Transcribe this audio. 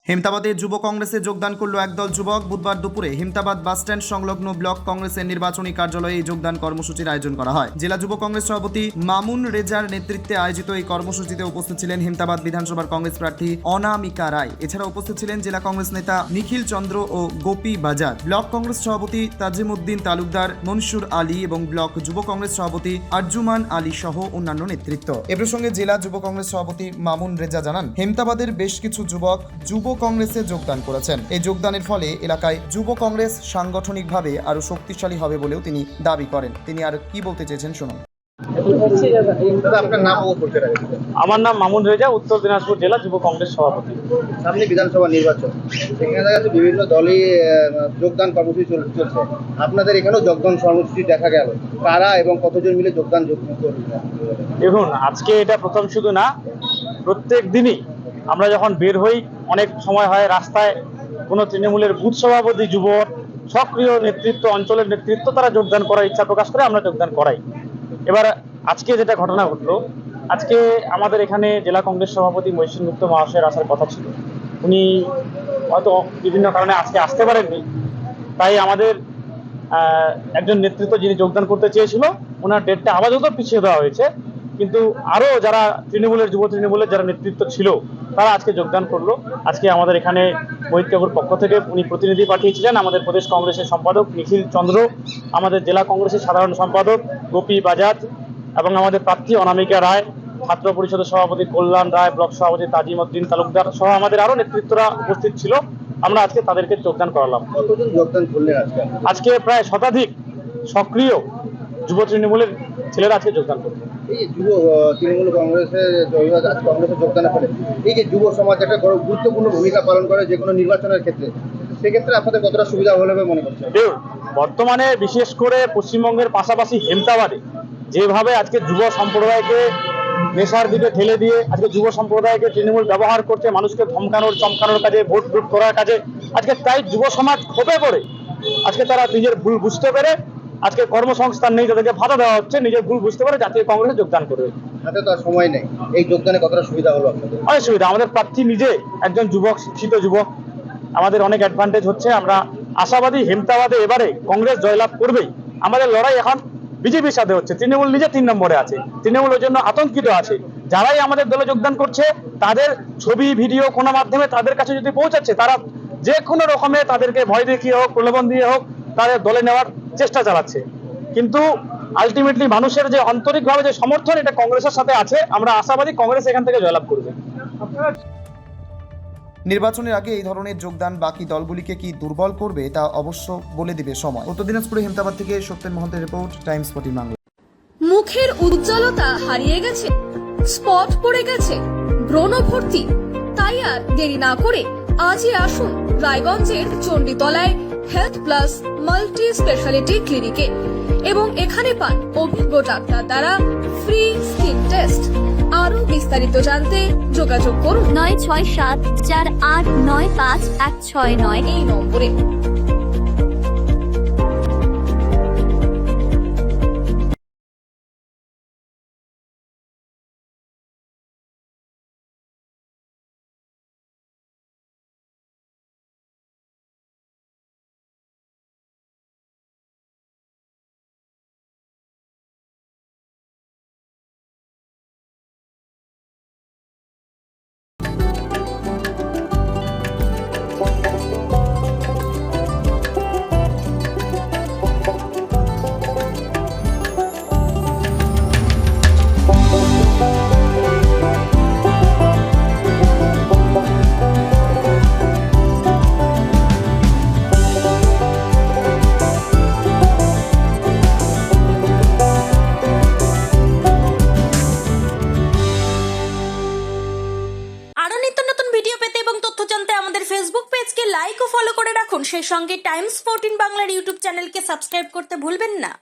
হেমতাবাদে যুব কংগ্রেসে যোগদান করল একদল যুবক। বুধবার দুপুরে হেমতাবাদ বাসস্ট্যান্ড সংলগ্ন ব্লক কংগ্রেসের নির্বাচনী কার্যালয়ে এই যোগদান কর্মসূচির আয়োজন করা হয়। জেলা যুব কংগ্রেস সভাপতি মামুন রেজার নেতৃত্বে আয়োজিত এই কর্মসূচিতে উপস্থিত ছিলেন হেমতাবাদ বিধানসভার কংগ্রেস প্রার্থী অনামিকা রায়। এছাড়া উপস্থিত ছিলেন জেলা কংগ্রেস নেতা নিখিল চন্দ্র ও গোপী বাজার, ব্লক কংগ্রেস সভাপতি তাজিমউদ্দিন তালুকদার, মনসুর আলী এবং ব্লক যুব কংগ্রেস সভাপতি আরজুমান আলী সহ অন্যান্য নেতৃত্ব। এ প্রসঙ্গে জেলা যুব কংগ্রেস সভাপতি মামুন রেজা জানান, হেমতাবাদের বেশ কিছু যুবক যুব কংগ্রেসে যোগদান করেছেন। এই যোগদানের ফলে এলাকায় যুব কংগ্রেস সাংগঠনিকভাবে আরো শক্তিশালী হবে বলেও তিনি দাবি করেন। তিনি আর কি বলতে চেয়েছেন শুনুন। আপনার নাম ও পরিচয় রাখবেন। আমার নাম মামুন রেজা, উত্তর দিনাজপুর জেলা যুব কংগ্রেস সভাপতি। সামনে বিধানসভা নির্বাচন, সেখানে দেখা যাচ্ছে বিভিন্ন দলই যোগদান কর্মসূচি চলছে। আপনাদের এখানেও যোগদান কর্মসূচি দেখা গেল, কারা এবং কতজন মিলে যোগদান করবেন? দেখুন, আজকে এটা প্রথম শুধু না, প্রত্যেক দিনই আমরা যখন বের হই, অনেক সময় হয় রাস্তায় কোনো তৃণমূলের বুথ সভাপতি, যুব সক্রিয় নেতৃত্ব, অঞ্চলের নেতৃত্ব তারা যোগদান করার ইচ্ছা প্রকাশ করে, আমরা যোগদান করাই। এবার আজকে যেটা ঘটনা ঘটলো, আজকে আমাদের এখানে জেলা কংগ্রেস সভাপতি মহসিন গুপ্ত মহাশয়ের আসার কথা ছিল। উনি হয়তো বিভিন্ন কারণে আজকে আসতে পারেননি, তাই আমাদের একজন নেতৃত্ব যিনি যোগদান করতে চেয়েছিল, ওনার ডেটটা আপাতত পিছিয়ে দেওয়া হয়েছে। কিন্তু আরও যারা তৃণমূলের, যুব তৃণমূলের যারা নেতৃত্ব ছিল, তারা আজকে যোগদান করলো। আজকে আমাদের এখানে মোহিত কাকুর পক্ষ থেকে উনি প্রতিনিধি পাঠিয়েছিলেন, আমাদের প্রদেশ কংগ্রেসের সম্পাদক নিখিল চন্দ্র, আমাদের জেলা কংগ্রেসের সাধারণ সম্পাদক গোপী বাজাজ এবং আমাদের প্রার্থী অনামিকা রায়, ছাত্র পরিষদের সভাপতি কল্যাণ রায়, ব্লক সভাপতি তাজিমউদ্দিন তালুকদার সহ আমাদের আরও নেতৃত্বরা উপস্থিত ছিল। আমরা আজকে তাদেরকে যোগদান করালাম। কতজন যোগদান করলেন আজকে প্রায় শতাধিক সক্রিয় যুব তৃণমূলের ছেলেরা আজকে যোগদান করবে। এই যুব তৃণমূল কংগ্রেসের কংগ্রেসে যোগদানের ফলে এই যে যুব সমাজ একটা গুরুত্বপূর্ণ ভূমিকা পালন করে যে কোনো নির্বাচনের ক্ষেত্রে, সেক্ষেত্রে আপনাদের কতটা সুবিধা হলে মনে করছেন? বর্তমানে বিশেষ করে পশ্চিমবঙ্গের পাশাপাশি হেমতাবাদে যেভাবে আজকে যুব সম্প্রদায়কে নেশার দিকে ঠেলে দিয়ে আজকে যুব সম্প্রদায়কে তৃণমূল ব্যবহার করছে মানুষকে ধমকানোর চমকানোর কাজে, ভোট লুট করার কাজে, আজকে তাই যুব সমাজ ক্ষোভে পড়ে আজকে তারা নিজের ভুল বুঝতে পেরে, আজকে কর্মসংস্থান নেই, তাদেরকে ভাতা দেওয়া হচ্ছে, নিজের ভুল বুঝতে পারে জাতীয় কংগ্রেসে যোগদান করবে। হাতে তো আর সময় নেই, এই যোগদানে কতটা সুবিধা হলো আপনাদের? অনেক সুবিধা। আমাদের প্রার্থী নিজে একজন যুবক, শিক্ষিত যুবক, আমাদের অনেক অ্যাডভান্টেজ হচ্ছে। আমরা আশাবাদী হেমতাবাদে এবারে কংগ্রেস জয়লাভ করবেই। আমাদের লড়াই এখন বিজেপির সাথে হচ্ছে। তৃণমূল নিজে 3 নম্বরে আছে, তৃণমূল ওই জন্য আতঙ্কিত আছে। যারাই আমাদের দলে যোগদান করছে, তাদের ছবি ভিডিও কোনো মাধ্যমে তাদের কাছে যদি পৌঁছাচ্ছে, তারা যে কোনো রকমে তাদেরকে ভয় দেখিয়ে হোক, প্রলোভন দিয়ে হোক, তাদের দলে নেওয়ার চেষ্টা চালাচ্ছে। কিন্তু আলটিমেটলি মানুষের যে আন্তরিকভাবে যে সমর্থন, এটা কংগ্রেসের সাথে আছে। আমরা আশাবাদী কংগ্রেস এখান থেকে জয়লাভ করবে। নির্বাচনের আগে এই ধরনের যোগদান বাকি দলগুলিকে কি দুর্বল করবে তা অবশ্য বলে দিবে সময়। উত্তর দিনাজপুরে হেমতাবাদ থেকে সত্যেন মহন্তের রিপোর্ট, টাইমস 14 বাংলা। মুখের উজ্জ্বলতা হারিয়ে গেছে, স্পট পড়ে গেছে, ব্রণ ভর্তি, তাই আর দেরি না করে আজই আসুন রায়গঞ্জের চণ্ডীতলায় হেলথ প্লাস মাল্টি স্পেশালিটি ক্লিনিকে এবং এখানে পান অভিজ্ঞ ডাক্তার দ্বারা ফ্রি স্কিন টেস্ট। আরো বিস্তারিত জানতে যোগাযোগ করুন 9674895169 এই নম্বরে। ফেসবুক পেজকে লাইক ও ফলো করে রাখুন। সেই সঙ্গে টাইমস 14 বাংলার ইউটিউব চ্যানেলকে সাবস্ক্রাইব করতে ভুলবেন না।